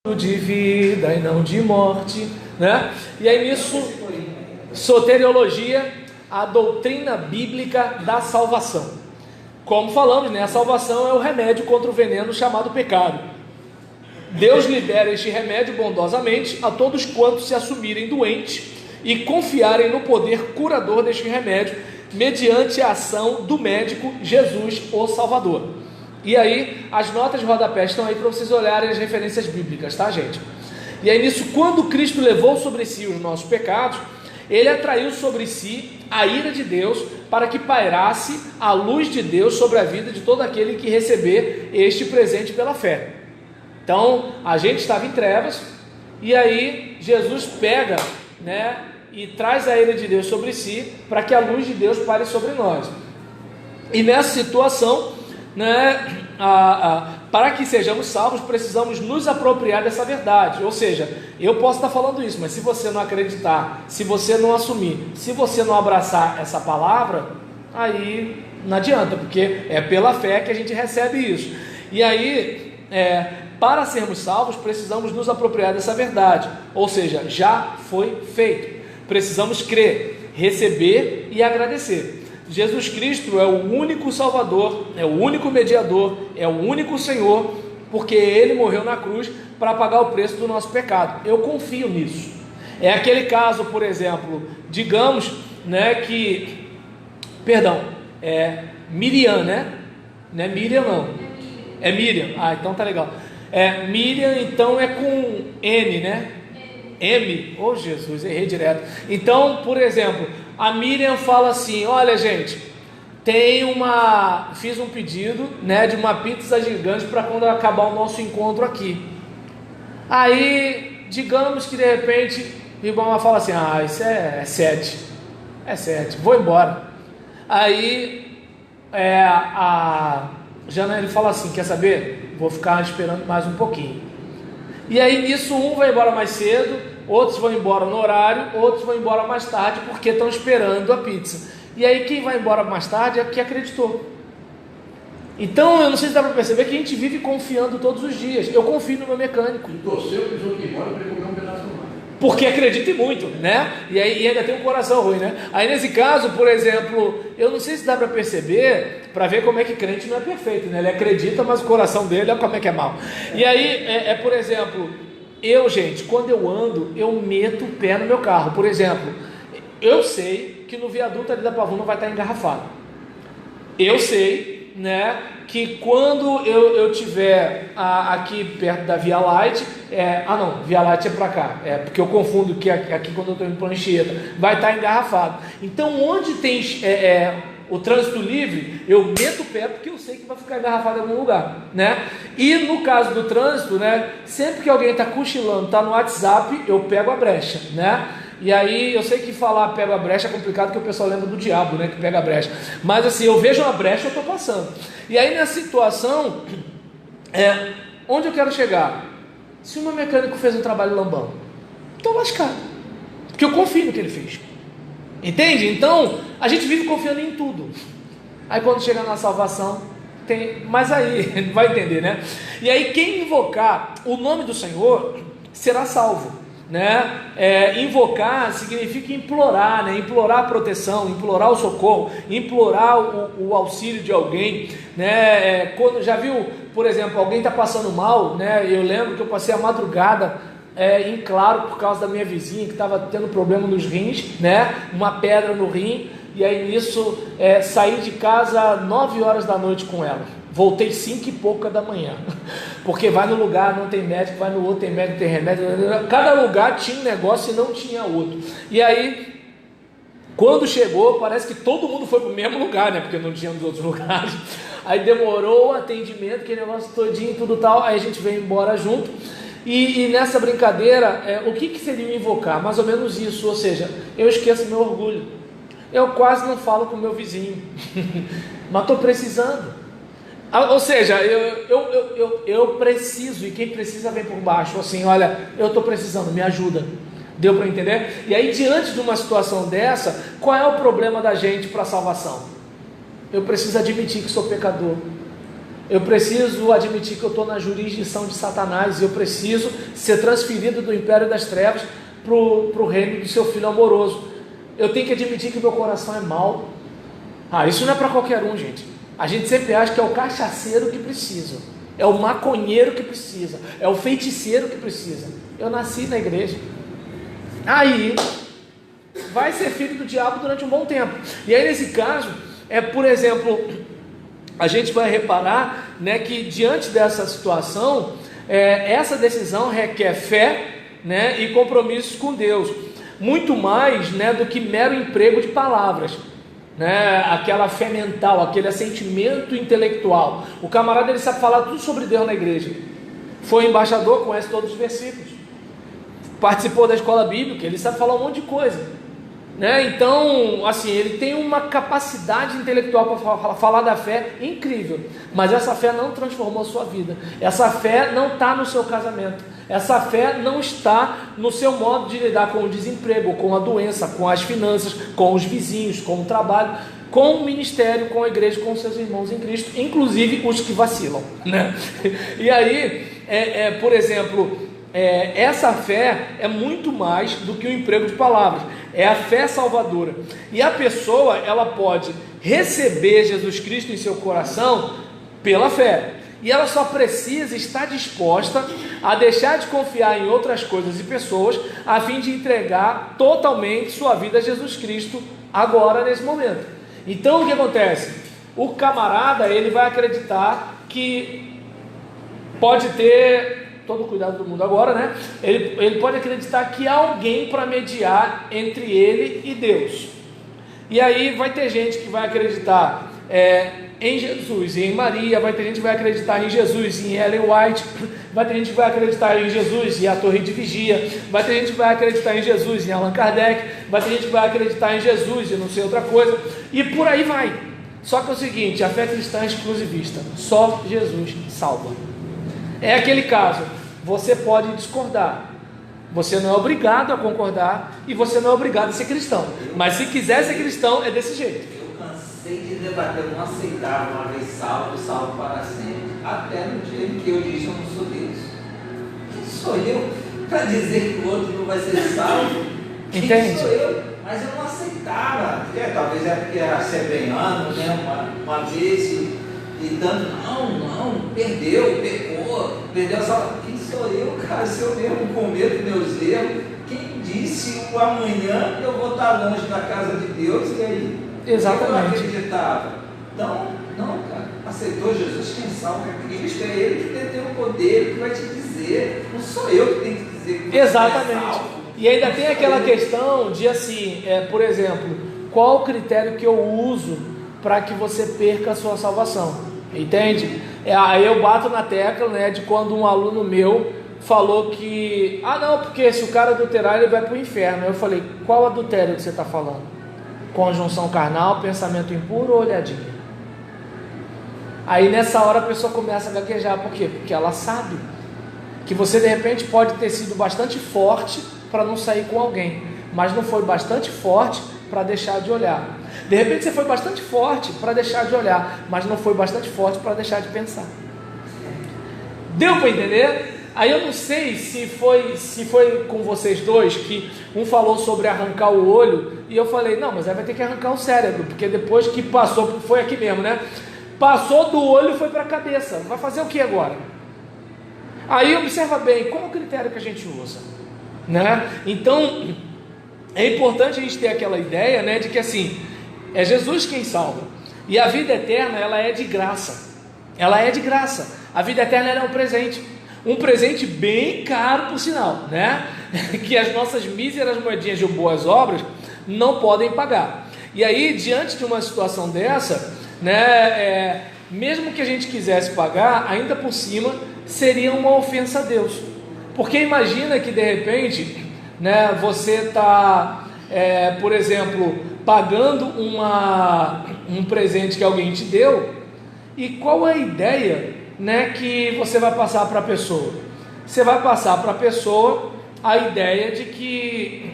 de vida e não de morte, né? E aí nisso, soteriologia, a doutrina bíblica da salvação. Como falamos, né? A salvação é o remédio contra o veneno chamado pecado. Deus libera este remédio bondosamente a todos quantos se assumirem doentes e confiarem no poder curador deste remédio, mediante a ação do médico Jesus, o Salvador. E aí, as notas de rodapé estão aí para vocês olharem as referências bíblicas, tá, gente? E aí nisso, quando Cristo levou sobre si os nossos pecados, ele atraiu sobre si a ira de Deus, para que pairasse a luz de Deus sobre a vida de todo aquele que receber este presente pela fé. Então, a gente estava em trevas, e aí Jesus pega, né, e traz a ira de Deus sobre si, para que a luz de Deus pare sobre nós. E nessa situação, né, para que sejamos salvos, precisamos nos apropriar dessa verdade. Ou seja, eu posso estar falando isso, mas se você não acreditar, se você não assumir, se você não abraçar essa palavra, aí não adianta, porque é pela fé que a gente recebe isso. E aí, para sermos salvos, precisamos nos apropriar dessa verdade. Ou seja, já foi feito. Precisamos crer, receber e agradecer. Jesus Cristo é o único Salvador, é o único mediador, é o único Senhor, porque Ele morreu na cruz para pagar o preço do nosso pecado. Eu confio nisso. É aquele caso, por exemplo, digamos, né, que, Miriam, né? Não é Miriam não, é Miriam, então tá legal. Miriam então é com N, né? M, oh Jesus, errei direto. Então, por exemplo, a Miriam fala assim: olha gente, fiz um pedido, né, de uma pizza gigante para quando acabar o nosso encontro aqui. Aí, digamos que de repente, o irmão fala assim: isso é 7, vou embora. Aí, a Janaína fala assim: quer saber? Vou ficar esperando mais um pouquinho. E aí nisso um vai embora mais cedo, outros vão embora no horário, outros vão embora mais tarde porque estão esperando a pizza. E aí quem vai embora mais tarde é que acreditou. Então eu não sei se dá para perceber que a gente vive confiando todos os dias. Eu confio no meu mecânico. E torceu que o jogo que embora para ele comer um pedaço do mar. Porque acredita muito, né? E ainda tem um coração ruim, né? Aí nesse caso, por exemplo, eu não sei se dá para perceber, para ver como é que crente não é perfeito, né? Ele acredita, mas o coração dele é como é que é mal. E aí, por exemplo, gente, quando eu ando, eu meto o pé no meu carro. Por exemplo, eu sei que no viaduto ali da Pavuna vai estar engarrafado. Eu sei, né, que quando eu tiver aqui perto da Via Light, Via Light é para cá, porque eu confundo que aqui quando eu estou em Plancheta, vai estar engarrafado. Então onde tem o trânsito livre, eu meto o pé porque eu sei que vai ficar engarrafado em algum lugar, né? E no caso do trânsito, né, sempre que alguém está cochilando, está no WhatsApp, eu pego a brecha, né? E aí eu sei que falar pega a brecha é complicado, porque o pessoal lembra do diabo, né, que pega a brecha. Mas assim, eu vejo uma brecha, eu estou passando. E aí nessa situação, onde eu quero chegar? Se o meu mecânico fez um trabalho lambão, estou lascado, porque eu confio no que ele fez. Entende? Então, a gente vive confiando em tudo. Aí quando chega na salvação, mas aí, vai entender, né? E aí quem invocar o nome do Senhor, será salvo. Né? Invocar significa implorar, né? Implorar a proteção, implorar o socorro, implorar o auxílio de alguém, né? Quando já viu, por exemplo, alguém está passando mal, né? Eu lembro que eu passei a madrugada em claro por causa da minha vizinha que estava tendo problema nos rins, né? Uma pedra no rim, e aí nisso saí de casa 9 horas da noite com ela. Voltei 5 e pouca da manhã, porque vai no lugar, não tem médico, vai no outro, tem médico, tem remédio, cada lugar tinha um negócio e não tinha outro. E aí, quando chegou, parece que todo mundo foi para o mesmo lugar, né? Porque não tinha nos outros lugares. Aí demorou o atendimento, aquele negócio todinho, tudo tal, aí a gente veio embora junto. E nessa brincadeira, o que seria invocar? Mais ou menos isso, ou seja, eu esqueço meu orgulho. Eu quase não falo com o meu vizinho, mas estou precisando. Ou seja, eu preciso, e quem precisa vem por baixo, assim, olha, eu estou precisando, me ajuda. Deu para entender? E aí, diante de uma situação dessa, qual é o problema da gente para a salvação? Eu preciso admitir que sou pecador. Eu preciso admitir que eu estou na jurisdição de Satanás e eu preciso ser transferido do império das trevas para o reino do seu Filho amoroso. Eu tenho que admitir que o meu coração é mau. Isso não é para qualquer um, gente. A gente sempre acha que é o cachaceiro que precisa, é o maconheiro que precisa, é o feiticeiro que precisa. Eu nasci na igreja. Aí vai ser filho do diabo durante um bom tempo. E aí nesse caso, por exemplo, a gente vai reparar, né, que diante dessa situação, essa decisão requer fé, né, e compromissos com Deus, muito mais, né, do que mero emprego de palavras, né, aquela fé mental, aquele assentimento intelectual. O camarada, ele sabe falar tudo sobre Deus na igreja, foi embaixador, conhece todos os versículos, participou da escola bíblica, ele sabe falar um monte de coisa, né? Então, assim, ele tem uma capacidade intelectual para falar da fé incrível, mas essa fé não transformou a sua vida, essa fé não está no seu casamento, essa fé não está no seu modo de lidar com o desemprego, com a doença, com as finanças, com os vizinhos, com o trabalho, com o ministério, com a igreja, com seus irmãos em Cristo, inclusive os que vacilam, né? E aí, por exemplo, essa fé é muito mais do que o emprego de palavras, é a fé salvadora. E a pessoa, ela pode receber Jesus Cristo em seu coração pela fé, e ela só precisa estar disposta a deixar de confiar em outras coisas e pessoas, a fim de entregar totalmente sua vida a Jesus Cristo agora, nesse momento. Então o que acontece? O camarada, ele vai acreditar que pode ter todo o cuidado do mundo agora, né? Ele pode acreditar que há alguém para mediar entre ele e Deus. E aí vai ter gente que vai acreditar em Jesus e em Maria, vai ter gente que vai acreditar em Jesus e em Ellen White, vai ter gente que vai acreditar em Jesus e a Torre de Vigia, vai ter gente que vai acreditar em Jesus e Allan Kardec, vai ter gente que vai acreditar em Jesus e não sei outra coisa, e por aí vai. Só que é o seguinte, a fé cristã é exclusivista, só Jesus salva. É aquele caso, você pode discordar, você não é obrigado a concordar e você não é obrigado a ser cristão, mas se quiser ser cristão, é desse jeito. Eu cansei de debater, eu não aceitava uma vez salvo, salvo para sempre, até no dia em que eu disse: eu não sou Deus. Quem sou eu para dizer que o outro não vai ser salvo? Quem Entende? sou eu? Mas eu não aceitava, talvez é porque era sebriano, né? uma vez e tanto, não, perdeu a salvação. Quem sou eu, cara? Se eu mesmo cometo meus erros, quem disse o amanhã eu vou estar longe da casa de Deus? E aí? Exatamente. Eu não acreditava. Então, não, cara, aceitou Jesus, quem salva é Cristo, é Ele que tem o poder, que vai te dizer, não sou eu que tenho que dizer que Exatamente. É salvo. E ainda tem aquela questão de assim, por exemplo, qual o critério que eu uso para que você perca a sua salvação? Entende? Aí eu bato na tecla, né, de quando um aluno meu falou que, não, porque se o cara adulterar ele vai para o inferno. Eu falei, qual adultério que você está falando? Conjunção carnal, pensamento impuro ou olhadinha? Aí nessa hora a pessoa começa a gaguejar. Por quê? Porque ela sabe que você de repente pode ter sido bastante forte para não sair com alguém, mas não foi bastante forte para deixar de olhar. De repente você foi bastante forte para deixar de olhar, mas não foi bastante forte para deixar de pensar. Deu para entender? Aí eu não sei se foi com vocês dois, que um falou sobre arrancar o olho, e eu falei, não, mas aí vai ter que arrancar o cérebro, porque depois que passou, foi aqui mesmo, né? Passou do olho e foi para a cabeça, vai fazer o que agora? Aí observa bem, qual é o critério que a gente usa, né? Então, é importante a gente ter aquela ideia, né, de que assim, é Jesus quem salva, e a vida eterna, ela é de graça, a vida eterna ela é um presente bem caro, por sinal, né, que as nossas míseras moedinhas de boas obras não podem pagar. E aí, diante de uma situação dessa, né, mesmo que a gente quisesse pagar, ainda por cima, seria uma ofensa a Deus, porque imagina que de repente, né, você está, por exemplo, pagando um presente que alguém te deu, e qual é a ideia, né, que você vai passar para a pessoa? Você vai passar para a pessoa a ideia de que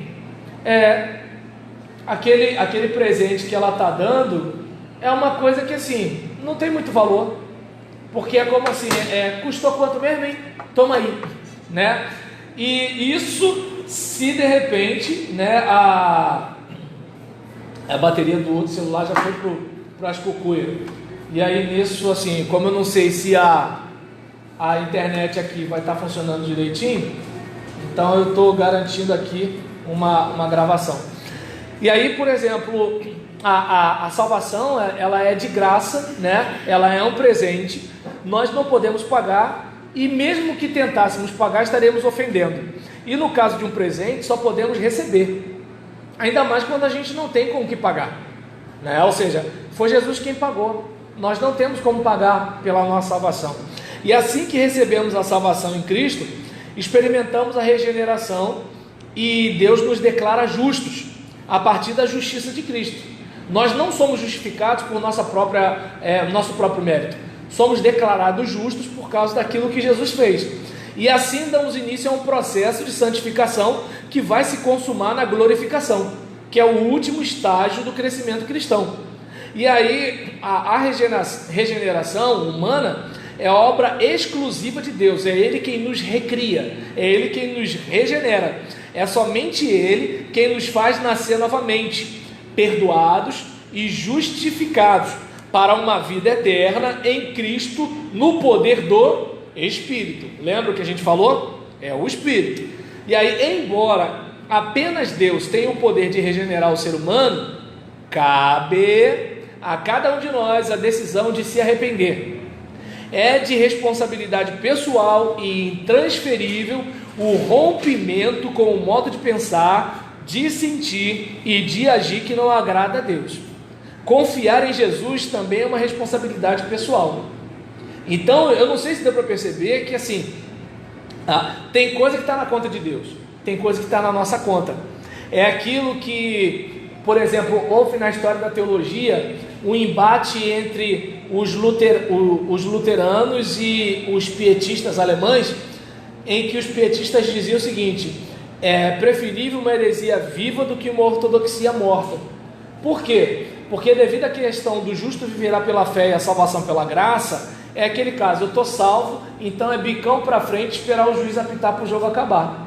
aquele presente que ela está dando é uma coisa que assim, não tem muito valor, porque é como assim, custou quanto mesmo, hein? Toma aí, né? E isso, se de repente, né, a bateria do outro celular já foi para as cucuias. E aí nisso, assim, como eu não sei se a internet aqui vai estar funcionando direitinho, então eu estou garantindo aqui uma gravação. E aí, por exemplo, a salvação, ela é de graça, né? Ela é um presente, nós não podemos pagar, e mesmo que tentássemos pagar, estaremos ofendendo. E no caso de um presente, só podemos receber, ainda mais quando a gente não tem com o que pagar, né? Ou seja, foi Jesus quem pagou, nós não temos como pagar pela nossa salvação. E assim que recebemos a salvação em Cristo, experimentamos a regeneração e Deus nos declara justos a partir da justiça de Cristo. Nós não somos justificados por nosso próprio mérito, somos declarados justos por causa daquilo que Jesus fez. E assim damos início a um processo de santificação que vai se consumar na glorificação, que é o último estágio do crescimento cristão. E aí a regeneração humana é obra exclusiva de Deus, é Ele quem nos recria, é Ele quem nos regenera, é somente Ele quem nos faz nascer novamente, perdoados e justificados para uma vida eterna em Cristo, no poder do Espírito. Lembra o que a gente falou? É o Espírito. E aí, embora apenas Deus tenha o poder de regenerar o ser humano, cabe a cada um de nós a decisão de se arrepender. É de responsabilidade pessoal e intransferível o rompimento com o modo de pensar, de sentir e de agir que não agrada a Deus. Confiar em Jesus também é uma responsabilidade pessoal. Então, eu não sei se deu para perceber que assim, tem coisa que está na conta de Deus, tem coisa que está na nossa conta. É aquilo que, por exemplo, houve na história da teologia um embate entre os luteranos e os pietistas alemães, em que os pietistas diziam o seguinte: é preferível uma heresia viva do que uma ortodoxia morta. Por quê? Porque devido à questão do justo viverá pela fé e a salvação pela graça, é aquele caso, eu estou salvo, então é bicão para frente esperar o juiz apitar para o jogo acabar.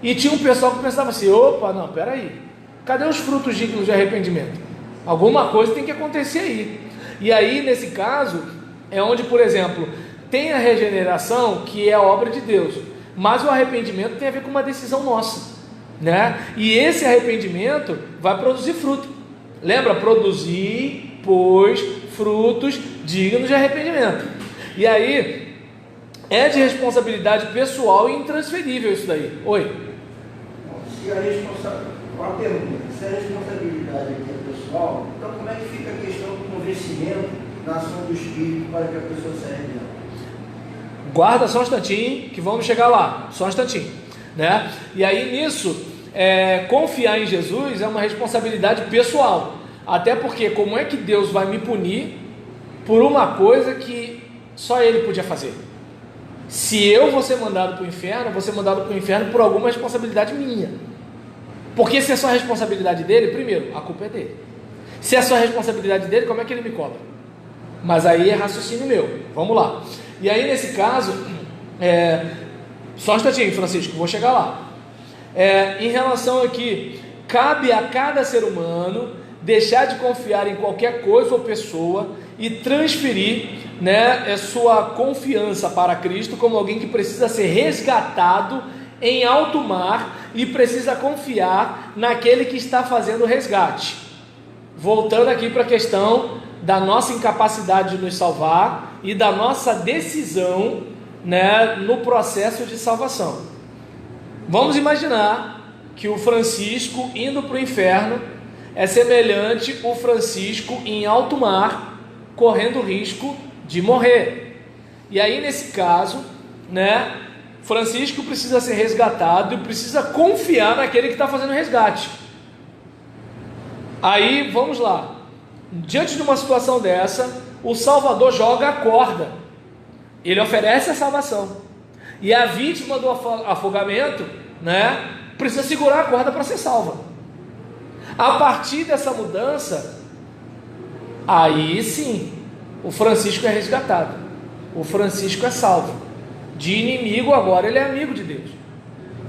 E tinha um pessoal que pensava assim: opa, não, peraí, cadê os frutos dignos de arrependimento? Alguma coisa tem que acontecer aí. E aí, nesse caso, é onde, por exemplo, tem a regeneração, que é a obra de Deus, mas o arrependimento tem a ver com uma decisão nossa, né? E esse arrependimento vai produzir fruto. Lembra? Produzir, pois, frutos dignos de arrependimento. E aí, é de responsabilidade pessoal e intransferível isso daí. Oi? Se a responsabilidade aqui é pessoal, então como é que fica a questão do convencimento da ação do Espírito para que a pessoa se arrependa? Guarda só um instantinho, que vamos chegar lá, só um instantinho, né? E aí nisso, confiar em Jesus é uma responsabilidade pessoal, até porque como é que Deus vai me punir por uma coisa que só Ele podia fazer? Se eu vou ser mandado para o inferno, eu vou ser mandado para o inferno por alguma responsabilidade minha. Porque se é só a responsabilidade dele, primeiro, a culpa é dele. Se é só a responsabilidade dele, como é que ele me cobra? Mas aí é raciocínio meu. Vamos lá. E aí nesse caso, só um instantinho, Francisco, vou chegar lá. Em relação aqui, cabe a cada ser humano deixar de confiar em qualquer coisa ou pessoa e transferir, né, sua confiança para Cristo como alguém que precisa ser resgatado em alto mar e precisa confiar naquele que está fazendo o resgate. Voltando aqui para a questão da nossa incapacidade de nos salvar e da nossa decisão, né, no processo de salvação. Vamos imaginar que o Francisco indo para o inferno é semelhante ao Francisco em alto mar, correndo risco de morrer. E aí nesse caso, né, Francisco precisa ser resgatado e precisa confiar naquele que está fazendo o resgate. Aí vamos lá, diante de uma situação dessa, o Salvador joga a corda, ele oferece a salvação, e a vítima do afogamento, né, precisa segurar a corda para ser salva. A partir dessa mudança, aí sim, o Francisco é resgatado. o Francisco é salvo. De inimigo agora ele é amigo de Deus.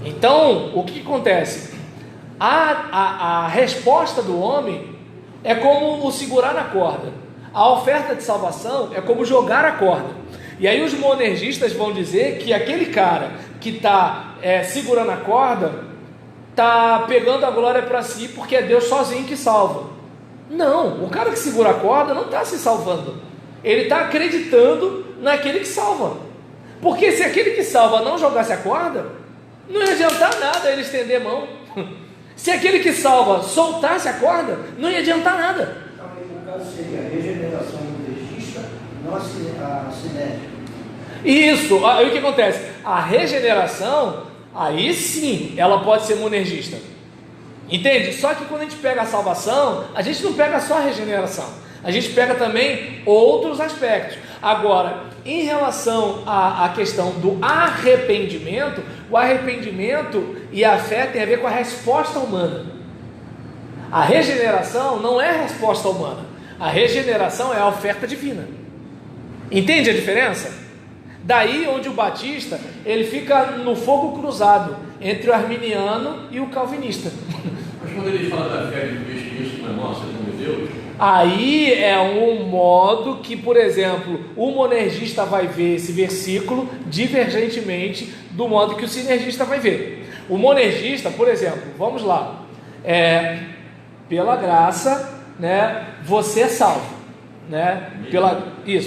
Então, o que acontece? A resposta do homem é como o segurar na corda. A oferta de salvação é como jogar a corda. E aí os monergistas vão dizer que aquele cara que está segurando a corda está pegando a glória para si, porque é Deus sozinho que salva. Não, o cara que segura a corda não está se salvando. Ele está acreditando naquele que salva. Porque se aquele que salva não jogasse a corda, não ia adiantar nada ele estender a mão. Se aquele que salva soltasse a corda, não ia adiantar nada. Então, no caso seria a regeneração monergista, não a cinética. Isso, aí o que acontece? A regeneração, aí sim, ela pode ser monergista. Entende? Só que quando a gente pega a salvação, a gente não pega só a regeneração, a gente pega também outros aspectos. Agora, em relação à questão do arrependimento, o arrependimento e a fé tem a ver com a resposta humana. A regeneração não é a resposta humana, a regeneração é a oferta divina. Entende a diferença? Daí onde o batista, ele fica no fogo cruzado entre o arminiano e o calvinista. Mas quando ele fala da fé de Cristo, isso não é nossa, é nome de Deus. Aí é um modo que, por exemplo, o monergista vai ver esse versículo divergentemente do modo que o sinergista vai ver. O monergista, por exemplo, vamos lá, pela graça, né, você é salvo, né?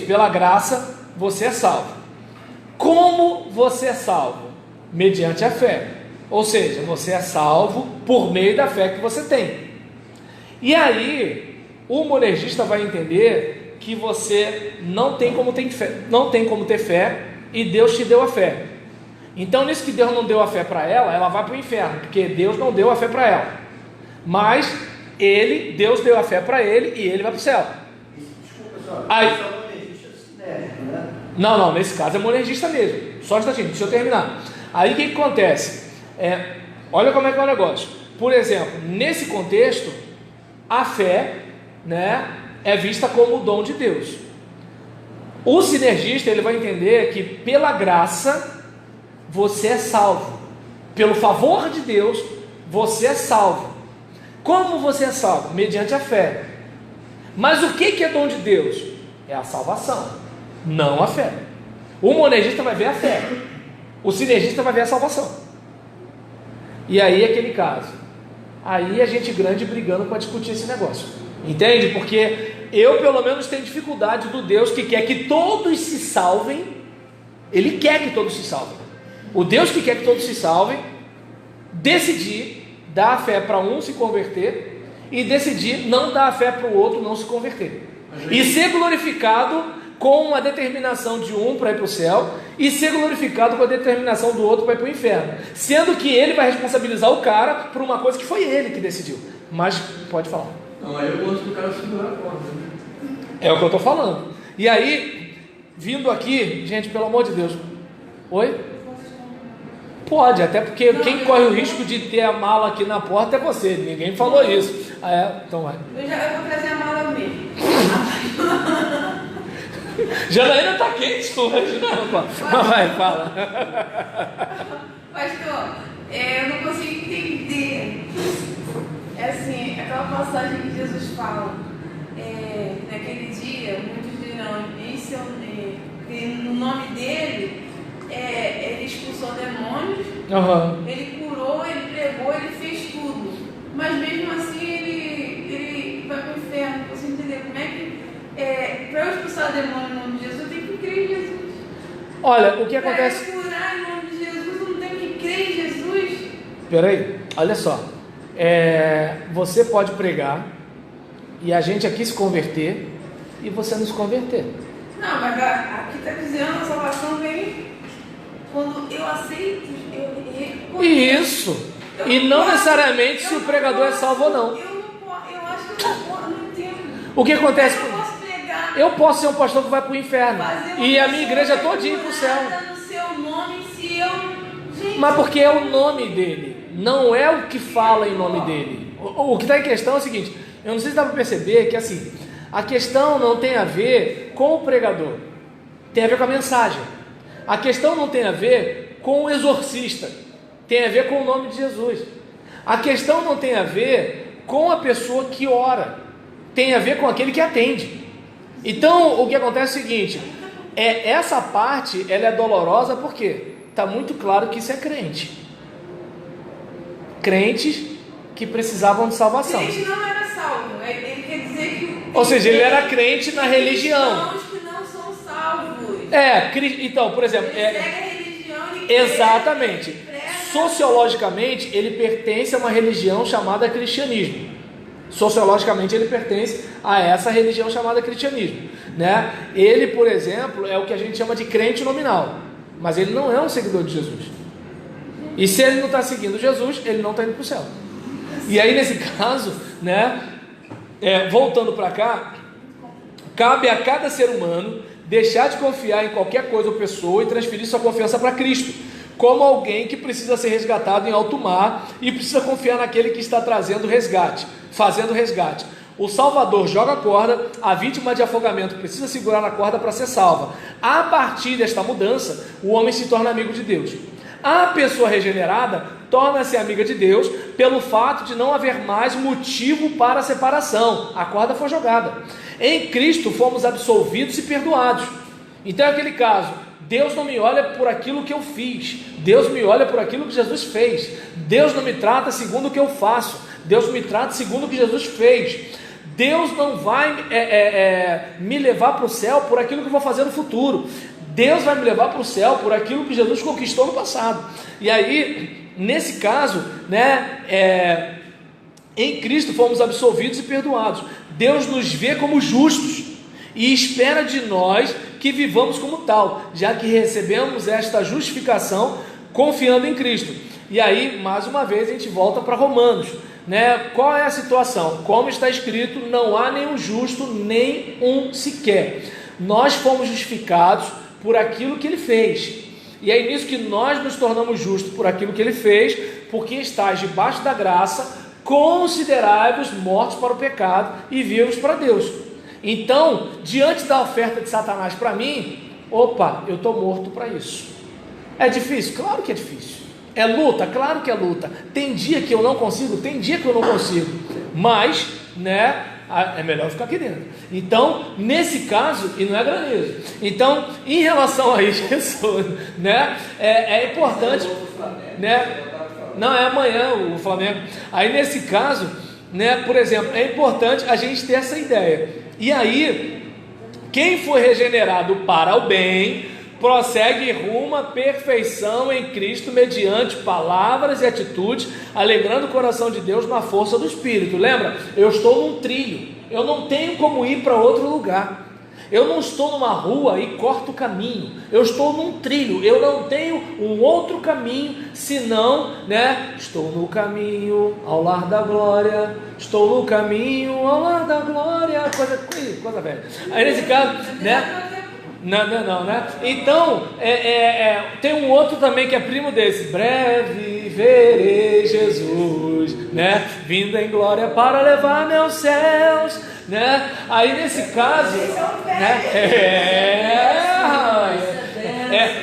Pela graça você é salvo. Como você é salvo? Mediante a fé. Ou seja, você é salvo por meio da fé que você tem. E aí, o monergista vai entender que você não tem como ter fé e Deus te deu a fé. Então, nisso que Deus não deu a fé para ela vai para o inferno, porque Deus não deu a fé para ela. Mas Deus deu a fé para ele e ele vai para o céu. Desculpa, senhora. Aí, Isso é monergista cinético, né? não, nesse caso é monergista mesmo. Só um instantinho, deixa eu terminar. Aí o que acontece? Olha como é que é o negócio. Por exemplo, nesse contexto, a fé, né, é vista como o dom de Deus. O sinergista, ele vai entender que pela graça você é salvo. Pelo favor de Deus, você é salvo. Como você é salvo? Mediante a fé. Mas o que é dom de Deus? É a salvação, não a fé. O monergista vai ver a fé, o sinergista vai ver a salvação. E aí é aquele caso. Aí a gente grande brigando para discutir esse negócio. Entende? Porque eu pelo menos tenho dificuldade do Deus que quer que todos se salvem. Ele quer que todos se salvem. O Deus que quer que todos se salvem, decidir dar a fé para um se converter e decidir não dar a fé para o outro não se converter. E ser glorificado com a determinação de um para ir para o céu e ser glorificado com a determinação do outro para ir para o inferno, sendo que ele vai responsabilizar o cara por uma coisa que foi ele que decidiu. Mas pode falar. Não, aí eu gosto do cara segurar a corda, né? É o que eu estou falando. E aí, vindo aqui, gente, pelo amor de Deus. Oi? Pode, até porque quem corre o risco de ter a mala aqui na porta é você. Ninguém falou isso. Então vai. Eu vou trazer a mala mesmo. Janaína está quente hoje, não, vai, fala. Pastor, eu não consigo entender. É assim, aquela passagem que Jesus fala. Naquele dia, muitos dirão, que no nome dele, ele expulsou demônios, ele curou, ele pregou, ele fez tudo. Mas mesmo assim ele vai para o inferno. Você entender como é que para eu expulsar demônio em nome de Jesus, eu tenho que crer em Jesus. Olha, o que acontece... Para eu curar em nome de Jesus, eu não tenho que crer em Jesus. Peraí, olha só. Você pode pregar e a gente aqui se converter e você não se converter. Não, mas aqui está dizendo a salvação vem quando eu aceito. Isso. E não necessariamente se o pregador é salvo ou não. Eu acho que eu não entendo. O que acontece? Eu posso pregar. Eu posso ser um pastor que vai para o inferno e a minha igreja todinha para o céu. No seu nome, se eu... Gente, mas porque é o nome dele, não é o que fala em nome dele. O que está em questão é o seguinte: eu não sei se dá para perceber que assim, a questão não tem a ver com o pregador, tem a ver com a mensagem. A questão não tem a ver com o exorcista, tem a ver com o nome de Jesus. A questão não tem a ver com a pessoa que ora, tem a ver com aquele que atende. Então, o que acontece é o seguinte, essa parte, ela é dolorosa porque está muito claro que isso é crente. Crentes que precisavam de salvação. Crente não era salvo, ele quer dizer que... Ou seja, ele era crente na religião. Cristãos que não são salvos. Então, por exemplo... Ele segue a religião e exatamente. prega. Sociologicamente, ele pertence a uma religião chamada cristianismo. Sociologicamente, ele pertence a essa religião chamada cristianismo, né? Ele, por exemplo, é o que a gente chama de crente nominal, mas ele não é um seguidor de Jesus. E se ele não está seguindo Jesus, ele não está indo para o céu. E aí, nesse caso, né, voltando para cá, cabe a cada ser humano deixar de confiar em qualquer coisa ou pessoa e transferir sua confiança para Cristo, como alguém que precisa ser resgatado em alto mar e precisa confiar naquele que está trazendo resgate, fazendo resgate. O salvador joga a corda, a vítima de afogamento precisa segurar a corda para ser salva. A partir desta mudança, o homem se torna amigo de Deus. A pessoa regenerada torna-se amiga de Deus pelo fato de não haver mais motivo para a separação. A corda foi jogada. Em Cristo fomos absolvidos e perdoados. Então é aquele caso, Deus não me olha por aquilo que eu fiz, Deus me olha por aquilo que Jesus fez. Deus não me trata segundo o que eu faço, Deus me trata segundo o que Jesus fez. Deus não vai me levar para o céu por aquilo que eu vou fazer no futuro. Deus vai me levar para o céu por aquilo que Jesus conquistou no passado. E aí, nesse caso, né, em Cristo fomos absolvidos e perdoados. Deus nos vê como justos e espera de nós que vivamos como tal, já que recebemos esta justificação confiando em Cristo. E aí, mais uma vez, a gente volta para Romanos, né? Qual é a situação? Como está escrito, não há nenhum justo, nem um sequer. Nós fomos justificados por aquilo que Ele fez, e é nisso que nós nos tornamos justos por aquilo que Ele fez, porque estás debaixo da graça, considerai-vos mortos para o pecado e vivos para Deus. Então, diante da oferta de Satanás para mim, eu estou morto para isso. É difícil? Claro que é difícil. É luta? Claro que é luta. Tem dia que eu não consigo? Tem dia que eu não consigo. Mas, né, é melhor ficar aqui dentro. Então, nesse caso, e não é granizo. Então, em relação a isso, né, é importante, né? Não, é amanhã o Flamengo. Aí, nesse caso, né, por exemplo, é importante a gente ter essa ideia. E aí, quem foi regenerado para o bem, prossegue rumo à perfeição em Cristo mediante palavras e atitudes, alegrando o coração de Deus na força do Espírito. Lembra? Eu estou num trilho, eu não tenho como ir para outro lugar. Eu não estou numa rua e corto o caminho, eu estou num trilho, eu não tenho um outro caminho, senão, né? Estou no caminho ao lar da glória, estou no caminho ao lar da glória, coisa velha. Aí nesse caso, né? Não, né? Então, tem um outro também que é primo desse, breve verei Jesus, né? Vindo em glória para levar-me aos céus, né? Aí nesse caso, né?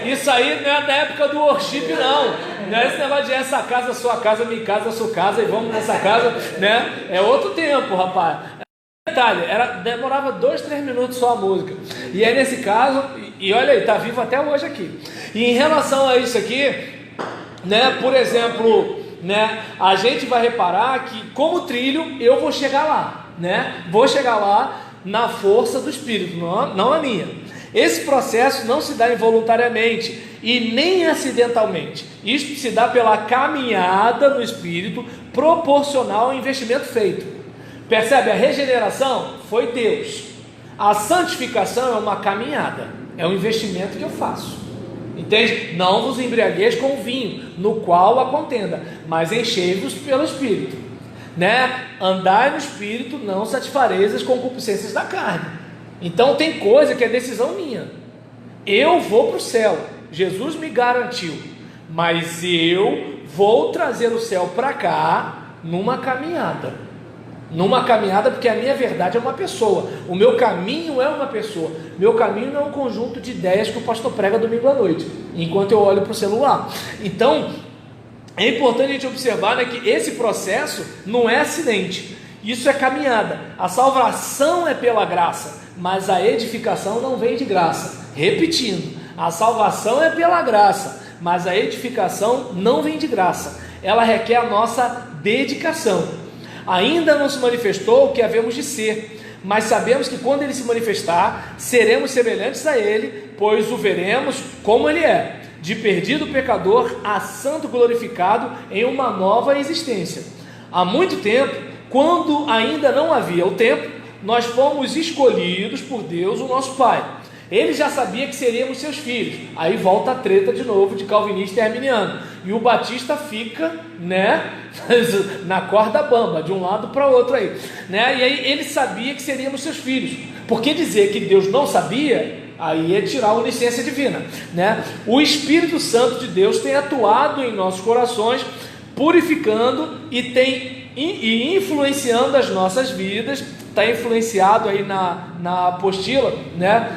Isso aí não é da época do worship, não é esse negócio de essa casa, sua casa, minha casa, sua casa, e vamos nessa casa, né? É outro tempo, rapaz. Detalhe, demorava 2-3 minutos só a música. E aí nesse caso, e olha aí, está vivo até hoje aqui. E em relação a isso aqui, né, por exemplo, né, a gente vai reparar que como trilho eu vou chegar lá, né? Vou chegar lá na força do Espírito, não a minha. Esse processo não se dá involuntariamente e nem acidentalmente. Isto se dá pela caminhada no Espírito proporcional ao investimento feito. Percebe? A regeneração foi Deus. A santificação é uma caminhada, é um investimento que eu faço. Entende? Não vos embriagueis com vinho, no qual há contenda, mas enchei-vos pelo Espírito, né? Andai no Espírito, não satisfareis as concupiscências da carne. Então tem coisa que é decisão minha. Eu vou para o céu, Jesus me garantiu, mas eu vou trazer o céu para cá numa caminhada. numa caminhada, porque a minha verdade é uma pessoa, o meu caminho é uma pessoa, meu caminho não é um conjunto de ideias que o pastor prega domingo à noite, enquanto eu olho para o celular. Então, é importante a gente observar, né, que esse processo não é acidente, isso é caminhada. A salvação é pela graça, mas a edificação não vem de graça. Repetindo, a salvação é pela graça, mas a edificação não vem de graça, ela requer a nossa dedicação. Ainda não se manifestou o que havemos de ser, mas sabemos que quando ele se manifestar, seremos semelhantes a ele, pois o veremos como ele é, de perdido pecador a santo glorificado em uma nova existência. Há muito tempo, quando ainda não havia o tempo, nós fomos escolhidos por Deus, o nosso Pai. Ele já sabia que seríamos seus filhos. Aí volta a treta de novo de calvinista e arminiano, e o batista fica, né, na corda bamba, de um lado para o outro aí, né? E aí ele sabia que seríamos seus filhos, porque dizer que Deus não sabia, aí é tirar a onisciência divina, né? O Espírito Santo de Deus tem atuado em nossos corações, purificando e influenciando as nossas vidas. Está influenciado aí na apostila, né?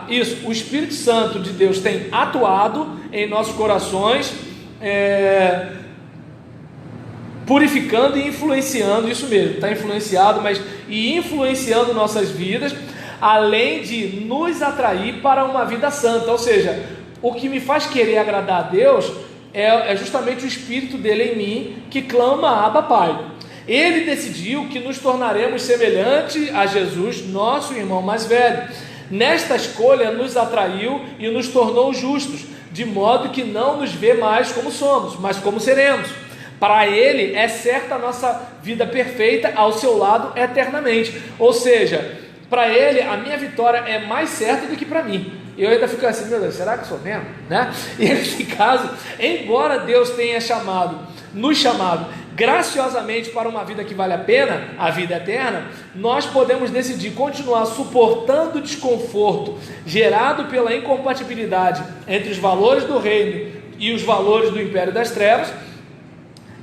Isso, o Espírito Santo de Deus tem atuado em nossos corações, purificando e influenciando, isso mesmo, está influenciado, e influenciando nossas vidas, além de nos atrair para uma vida santa. Ou seja, o que me faz querer agradar a Deus é justamente o Espírito dele em mim, que clama Abba Pai. Ele decidiu que nos tornaremos semelhantes a Jesus, nosso irmão mais velho. Nesta escolha nos atraiu e nos tornou justos, de modo que não nos vê mais como somos, mas como seremos. Para ele é certa a nossa vida perfeita ao seu lado eternamente. Ou seja, para ele a minha vitória é mais certa do que para mim. Eu ainda fico assim, meu Deus, será que eu sou mesmo? Né? E nesse caso, embora Deus tenha nos chamado graciosamente para uma vida que vale a pena, a vida eterna, nós podemos decidir continuar suportando o desconforto gerado pela incompatibilidade entre os valores do reino e os valores do império das trevas,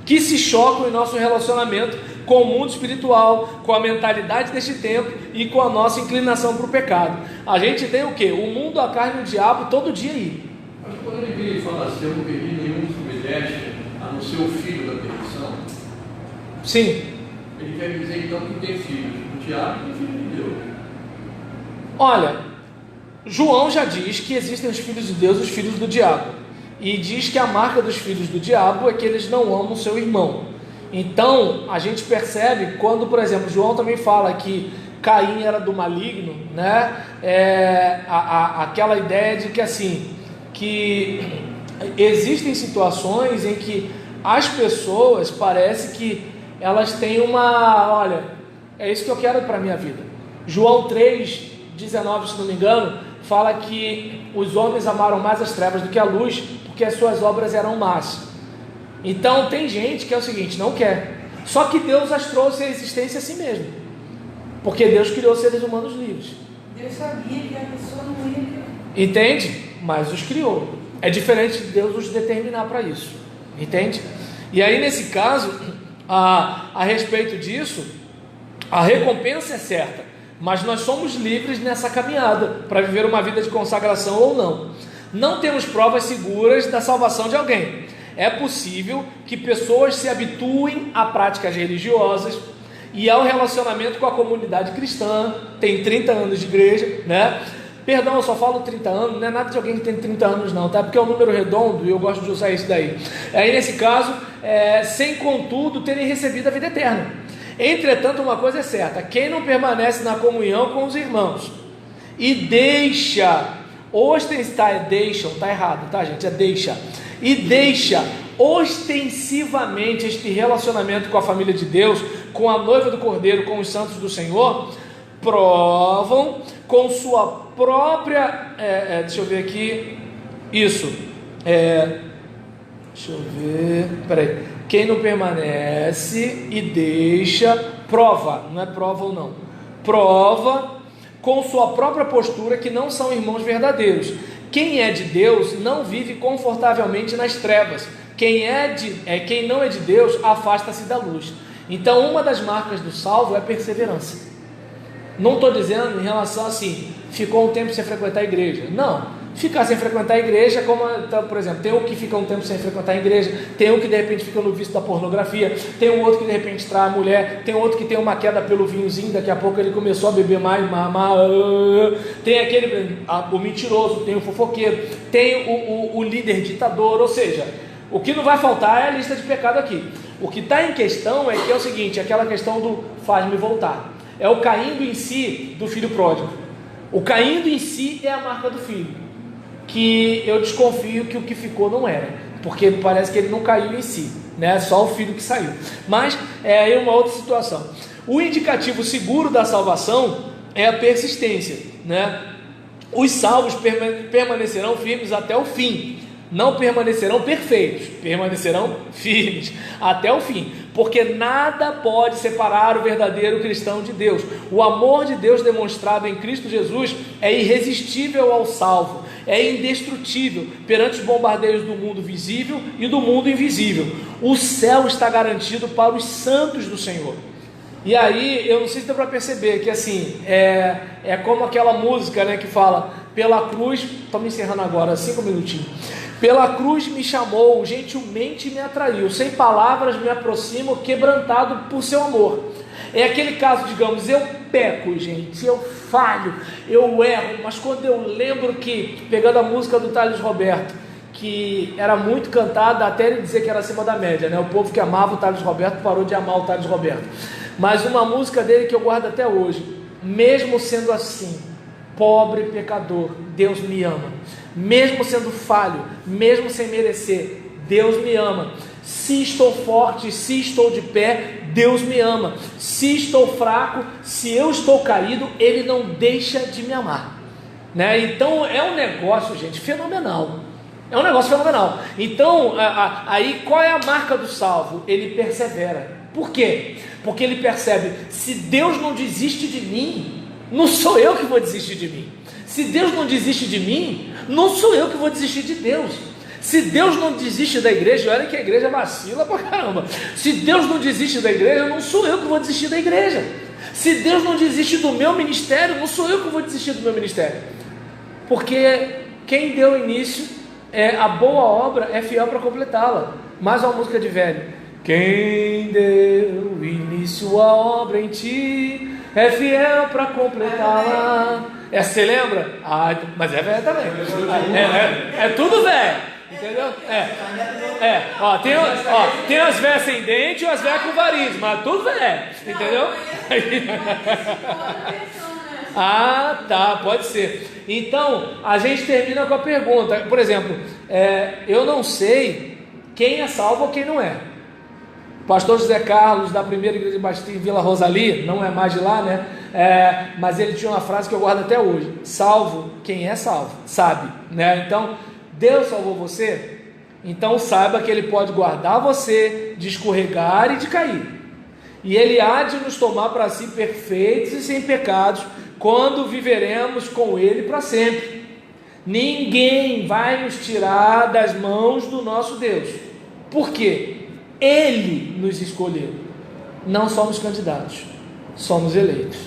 que se chocam em nosso relacionamento com o mundo espiritual, com a mentalidade deste tempo e com a nossa inclinação para o pecado. A gente tem o quê? O mundo, a carne e o diabo todo dia aí. Mas quando ele fala assim, eu não perdi nenhum submete a não ser o filho da perdição. Sim. Ele quer dizer então que tem filhos do diabo e tem filhos de Deus. Olha, João já diz que existem os filhos de Deus e os filhos do diabo, e diz que a marca dos filhos do diabo é que eles não amam seu irmão. Então a gente percebe quando, por exemplo, João também fala que Caim era do maligno, né? Aquela ideia de que assim, que existem situações em que as pessoas parece que elas têm olha, é isso que eu quero para a minha vida. João 3,19, se não me engano, fala que os homens amaram mais as trevas do que a luz, porque as suas obras eram más. Então tem gente que é o seguinte, não quer, só que Deus as trouxe à existência a si mesmo, porque Deus criou seres humanos livres. Deus sabia que a pessoa não ia. Entende? Mas os criou. É diferente de Deus os determinar para isso. Entende? E aí nesse caso, a respeito disso, a recompensa é certa, mas nós somos livres nessa caminhada para viver uma vida de consagração ou não. Não temos provas seguras da salvação de alguém. É possível que pessoas se habituem a práticas religiosas e ao relacionamento com a comunidade cristã. Tem 30 anos de igreja, né? Perdão, eu só falo 30 anos, não é nada de alguém que tem 30 anos não, tá? Porque é um número redondo e eu gosto de usar isso daí. Aí nesse caso, sem contudo terem recebido a vida eterna. Entretanto, uma coisa é certa: quem não permanece na comunhão com os irmãos e deixa deixam, tá errado, tá gente? Deixa ostensivamente este relacionamento com a família de Deus, com a noiva do Cordeiro, com os santos do Senhor, provam com sua própria, deixa eu ver aqui, isso, deixa eu ver, peraí, quem não permanece e deixa, prova, não é prova ou não, prova com sua própria postura que não são irmãos verdadeiros. Quem é de Deus não vive confortavelmente nas trevas. Quem não é de Deus afasta-se da luz. Então, uma das marcas do salvo é a perseverança. Não estou dizendo em relação assim, ficou um tempo sem frequentar a igreja. Não. Ficar sem frequentar a igreja, como, por exemplo, tem um que fica um tempo sem frequentar a igreja, tem um que de repente fica no vício da pornografia, tem um outro que de repente trai a mulher, tem outro que tem uma queda pelo vinhozinho, daqui a pouco ele começou a beber mais, tem aquele, o mentiroso, tem o fofoqueiro, tem o líder ditador, ou seja, o que não vai faltar é a lista de pecado aqui. O que está em questão é que é o seguinte, aquela questão do faz-me voltar, é o caindo em si do filho pródigo. O caindo em si é a marca do filho, que eu desconfio que o que ficou não era, porque parece que ele não caiu em si, né? Só o filho que saiu. Mas é aí uma outra situação. O indicativo seguro da salvação é a persistência, né? Os salvos permanecerão firmes até o fim. Não permanecerão perfeitos, permanecerão firmes até o fim, porque nada pode separar o verdadeiro cristão de Deus. O amor de Deus demonstrado em Cristo Jesus é irresistível ao salvo, é indestrutível perante os bombardeios do mundo visível e do mundo invisível. O céu está garantido para os santos do Senhor. E aí, eu não sei se dá para perceber que assim, é como aquela música, né, que fala, pela cruz, estamos encerrando agora, 5 minutinhos. Pela cruz me chamou, gentilmente me atraiu, sem palavras me aproximo, quebrantado por seu amor. É aquele caso, digamos, eu peco, gente, eu falho, eu erro, mas quando eu lembro que, pegando a música do Thales Roberto, que era muito cantada, até ele dizer que era acima da média, né? O povo que amava o Thales Roberto parou de amar o Thales Roberto. Mas uma música dele que eu guardo até hoje, mesmo sendo assim, pobre pecador, Deus me ama. Mesmo sendo falho, mesmo sem merecer, Deus me ama. Se estou forte, se estou de pé, Deus me ama. Se estou fraco, se eu estou caído, Ele não deixa de me amar, né? Então é um negócio, gente, fenomenal. É um negócio fenomenal. Então, aí qual é a marca do salvo? Ele persevera. Por quê? Porque ele percebe, se Deus não desiste de mim, não sou eu que vou desistir de mim. Se Deus não desiste de mim, não sou eu que vou desistir de Deus. Se Deus não desiste da igreja, olha que a igreja vacila pra caramba. Se Deus não desiste da igreja, não sou eu que vou desistir da igreja. Se Deus não desiste do meu ministério, não sou eu que vou desistir do meu ministério. Porque quem deu início, a boa obra é fiel para completá-la. Mais uma música de velho. Quem deu início à obra em ti é fiel para completá-la. Essa você lembra? Ah, mas é velho também. É tudo velho, entendeu? Tem as velhas sem dente e as velhas com variz, mas tudo velho, entendeu? Ah, tá, pode ser. Então, a gente termina com a pergunta. Por exemplo, eu não sei quem é salvo ou quem não é. Pastor José Carlos, da primeira igreja de Bastia em Vila Rosali, não é mais de lá, né? Mas ele tinha uma frase que eu guardo até hoje: salvo quem é salvo, sabe, né? Então, Deus salvou você, então saiba que Ele pode guardar você de escorregar e de cair, e Ele há de nos tomar para si perfeitos e sem pecados, quando viveremos com Ele para sempre. Ninguém vai nos tirar das mãos do nosso Deus. Por quê? Ele nos escolheu. Não somos candidatos, somos eleitos.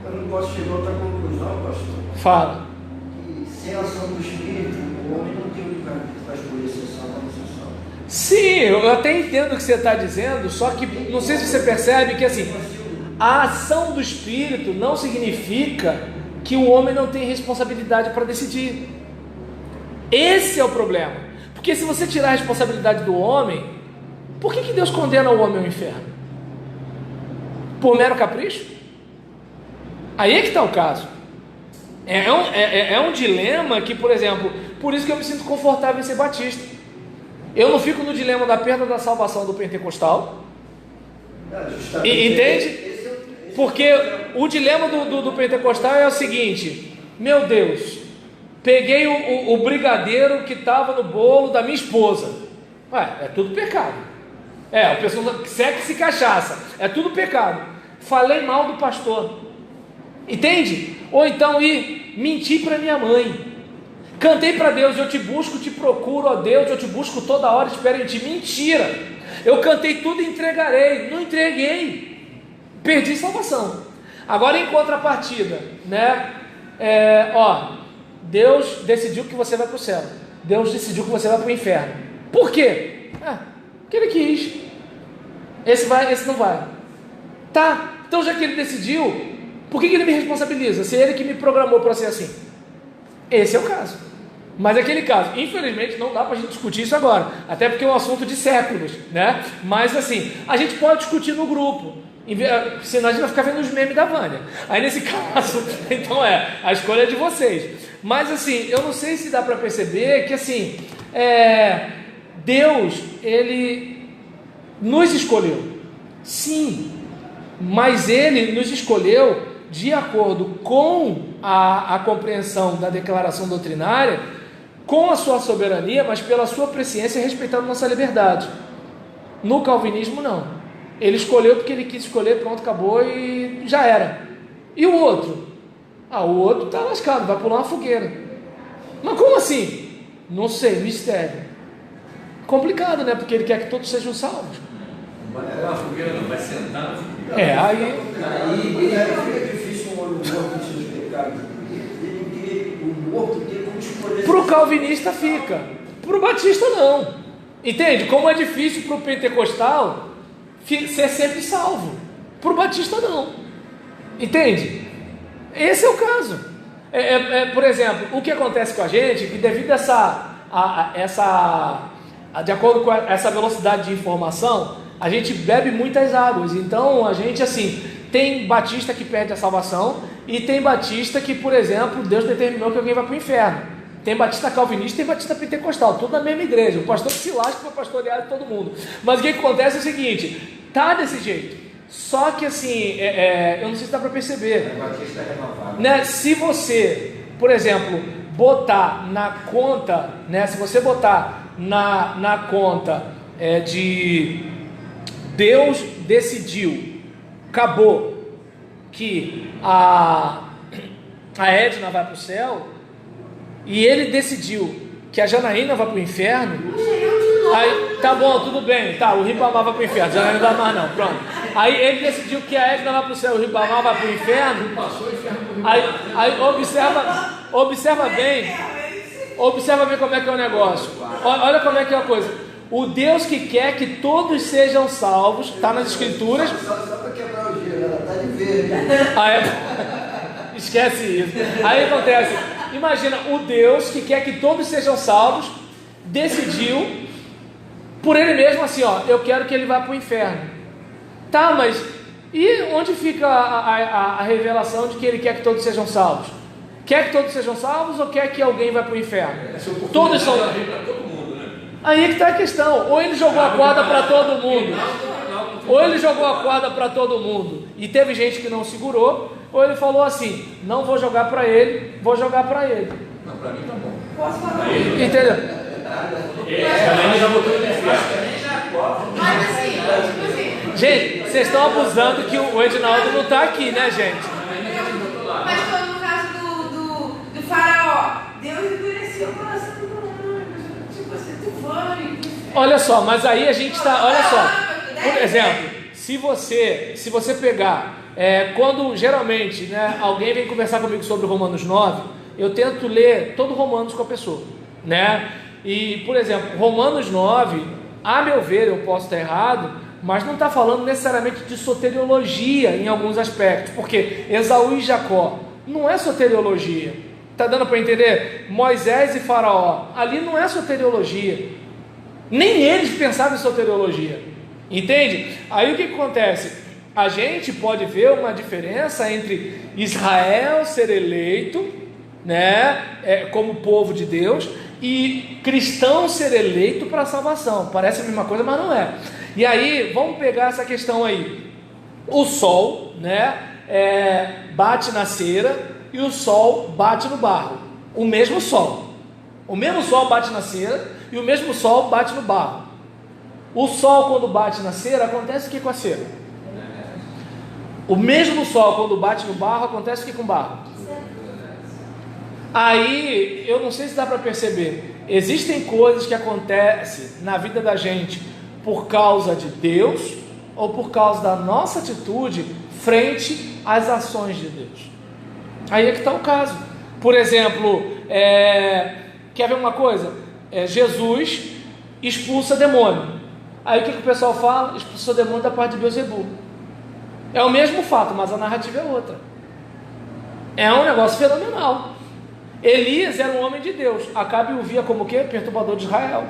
Eu não posso chegar a outra conclusão, pastor. Fala. Que sem a ação do Espírito, o homem não tem o livre-arbítrio para escolher ser salvo ou não ser salvo. Sim, eu até entendo o que você está dizendo, só que não sei se você percebe que assim, a ação do Espírito não significa que o homem não tem responsabilidade para decidir. Esse é o problema. Porque se você tirar a responsabilidade do homem, por que Deus condena o homem ao inferno? Por mero capricho? Aí é que está o caso. É um dilema que, por exemplo, por isso que eu me sinto confortável em ser batista. Eu não fico no dilema da perda da salvação do pentecostal. Entende? Porque o dilema do pentecostal é o seguinte: meu Deus, peguei o brigadeiro que estava no bolo da minha esposa. É tudo pecado. A pessoa sexo e cachaça, é tudo pecado. Falei mal do pastor, entende? Ou então menti para minha mãe. Cantei para Deus, eu te busco, te procuro, ó Deus, eu te busco toda hora, espero em ti. Mentira. Eu cantei tudo e entregarei. Não entreguei. Perdi salvação. Agora, em contrapartida, né? Deus decidiu que você vai para o céu. Deus decidiu que você vai para o inferno. Por quê? Porque Ele quis. Esse vai, esse não vai. Tá, então já que Ele decidiu, por que Ele me responsabiliza? Se é Ele que me programou para ser assim. Esse é o caso. Mas aquele caso, infelizmente, não dá para a gente discutir isso agora. Até porque é um assunto de séculos, né? Mas assim, a gente pode discutir no grupo. Senão a gente vai ficar vendo os memes da Vânia. Aí nesse caso, então a escolha é de vocês. Mas assim, eu não sei se dá para perceber que assim, Deus, Ele nos escolheu. Sim, mas Ele nos escolheu de acordo com a compreensão da declaração doutrinária, com a sua soberania, mas pela sua presciência, respeitando nossa liberdade. No calvinismo, não. Ele escolheu porque ele quis escolher, pronto, acabou e já era. E o outro? O outro está lascado, vai pular uma fogueira. Mas como assim? Não sei, mistério. Complicado, né? Porque ele quer que todos sejam salvos. Não vai pular uma fogueira, não, vai sentar na fogueira. Aí fica difícil um morto se explicar. O morto tem como escolher. Para o calvinista fica, para o batista não. Entende? Como é difícil para o pentecostal ser sempre salvo, para o batista não. Entende? Esse é o caso. Por exemplo, o que acontece com a gente, que devido a de acordo com essa velocidade de informação, a gente bebe muitas águas. Então a gente assim, tem batista que perde a salvação, e tem batista que, por exemplo, Deus determinou que alguém vai para o inferno. Tem batista calvinista, tem batista pentecostal, tudo na mesma igreja. O pastor que se lasca para pastorear todo mundo. Mas o que acontece é o seguinte, tá desse jeito. Só que assim, eu não sei se dá para perceber. Né? Se você, por exemplo, botar na conta, né? Se você botar na conta de Deus decidiu, acabou, que a Edna vai para o céu, e ele decidiu que a Janaína vai para o inferno, aí, tá bom, tudo bem, tá, o Ribamar vai para o inferno, a Janaína não vai mais não, pronto. Aí ele decidiu que a Edna vai para o céu, o Ribamar vai para o inferno, aí observa bem como é que é o negócio. Olha como é que é a coisa. O Deus que quer que todos sejam salvos, está nas escrituras. Só para quebrar o gelo, ela está de verde. Esquece isso. Aí acontece, imagina, o Deus que quer que todos sejam salvos, decidiu, por ele mesmo assim, eu quero que ele vá para o inferno. Tá, mas e onde fica a revelação de que ele quer que todos sejam salvos? Quer que todos sejam salvos ou quer que alguém vá para o inferno? Todos são. Aí é que está a questão. Ou ele jogou a corda para todo mundo, e teve gente que não segurou, ou ele falou assim, não vou jogar para ele, vou jogar para ele. Não, para mim tá bom. Posso falar? Entendeu? Ela já botou ele nesse Mas assim, tipo assim. Gente, vocês estão abusando que o Edinaldo não está aqui, né, gente? Mas foi no caso do faraó. Deus endureceu o coração do homem. Tipo assim, tu vai. Olha só, mas aí a gente está. Olha só, por exemplo, se você pegar, quando geralmente, né, alguém vem conversar comigo sobre Romanos 9, eu tento ler todo Romanos com a pessoa, né? E, por exemplo, Romanos 9, a meu ver, eu posso estar errado, mas não está falando necessariamente de soteriologia em alguns aspectos, porque Esaú e Jacó não é soteriologia. Está dando para entender? Moisés e Faraó, ali não é soteriologia. Nem eles pensavam em soteriologia. Entende? Aí o que acontece? A gente pode ver uma diferença entre Israel ser eleito, né, como povo de Deus, e cristão ser eleito para a salvação. Parece a mesma coisa, mas não é. E aí, vamos pegar essa questão aí. O sol, né, bate na cera e o sol bate no barro. O mesmo sol. O mesmo sol bate na cera e o mesmo sol bate no barro. O sol, quando bate na cera, acontece o que com a cera? O mesmo sol, quando bate no barro, acontece o que com o barro? Aí, eu não sei se dá para perceber, existem coisas que acontecem na vida da gente por causa de Deus ou por causa da nossa atitude frente às ações de Deus? Aí é que está o caso. Por exemplo, quer ver uma coisa? Jesus expulsa demônio. Aí o que o pessoal fala? Expulsou demônio da parte de Beelzebul. É o mesmo fato, mas a narrativa é outra. É um negócio fenomenal. Elias era um homem de Deus. Acabe o via como o quê? Perturbador de Israel.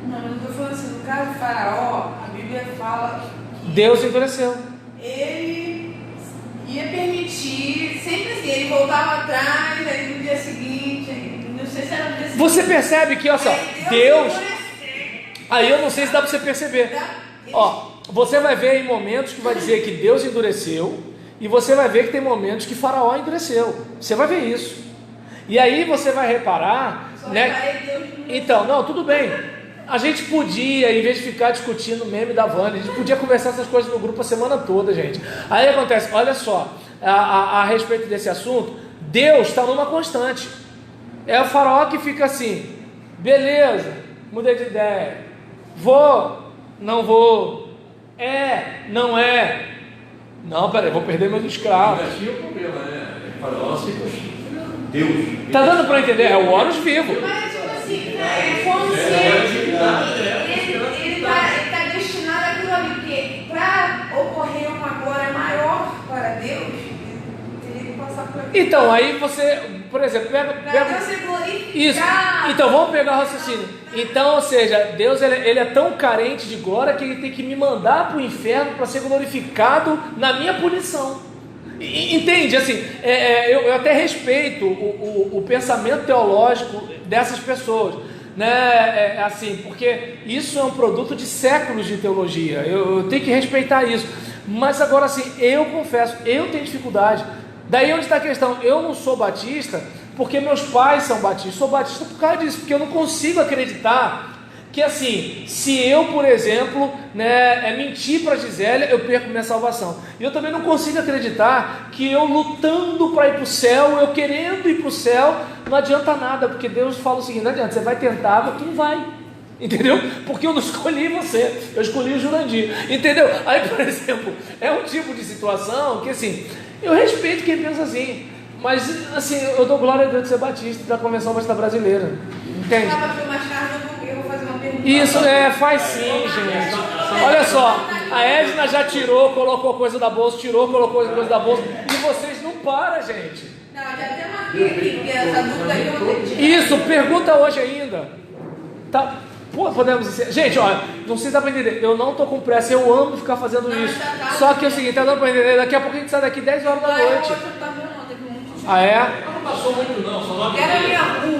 Não, mas eu estou falando assim, no caso do faraó, a Bíblia fala que Deus endureceu. ele ia permitir, sempre assim, ele voltava atrás, aí no dia seguinte, não sei se era no dia seguinte. Você percebe que, olha só, Deus... Aí eu não sei se dá para você perceber. Ó, você vai ver em momentos que vai dizer que Deus endureceu, e você vai ver que tem momentos que Faraó endureceu. Você vai ver isso. E aí você vai reparar, né? Então, não, tudo bem. A gente podia, em vez de ficar discutindo o meme da Vânia, a gente podia conversar essas coisas no grupo a semana toda, gente. Aí acontece, olha só, a respeito desse assunto, Deus está numa constante. É o Faraó que fica assim, beleza, mudei de ideia, vou, não vou, não é, não, peraí, vou perder meus escravos. Mas tinha o problema, né? Faraó se Deus. Tá dando para entender? É o Horus vivo. Mas, tipo assim, é como se ele está destinado àquilo ali, porque para ocorrer uma glória maior para Deus, teria que passar por aqui. Então, aí você, por exemplo, pega Deus ser glorificado. isso. Então, vamos pegar o raciocínio. Então, ou seja, Deus ele é tão carente de glória que ele tem que me mandar para o inferno para ser glorificado na minha punição. Entende? Assim, eu até respeito o pensamento teológico dessas pessoas, né? Assim, porque isso é um produto de séculos de teologia. Eu tenho que respeitar isso. Mas agora, assim, eu confesso, eu tenho dificuldade. Daí onde está a questão? Eu não sou batista porque meus pais são batistas. Sou batista por causa disso, porque eu não consigo acreditar que, assim, se eu, por exemplo, né, mentir para a Gisélia, eu perco minha salvação. E eu também não consigo acreditar que eu lutando para ir para o céu, eu querendo ir para o céu, não adianta nada, porque Deus fala o seguinte: não adianta, você vai tentar, mas tu não vai. Entendeu? Porque eu não escolhi você, eu escolhi o Jurandir. Entendeu? Aí, por exemplo, é um tipo de situação que, assim, eu respeito quem pensa assim, mas, assim, eu dou glória a Deus de ser batista da Convenção Batista Brasileira. Entende? Eu vou fazer uma pergunta. Isso, faz sim, gente. Olha só, a Edna já tirou, colocou coisa da bolsa, colocou coisa da bolsa, e vocês não param, gente. Não, já até marquei aqui, porque essa dúvida aí eu vou ter que tirar. Isso, pergunta hoje ainda. Tá? Pô, podemos dizer. Gente, olha, não sei se dá pra entender. Eu não tô com pressa, eu amo ficar fazendo isso. Só que é o seguinte, tá dando pra entender? Daqui a pouco a gente sai daqui 10 horas da noite. Ah, é? Não passou muito não, só 9 Era minha rua.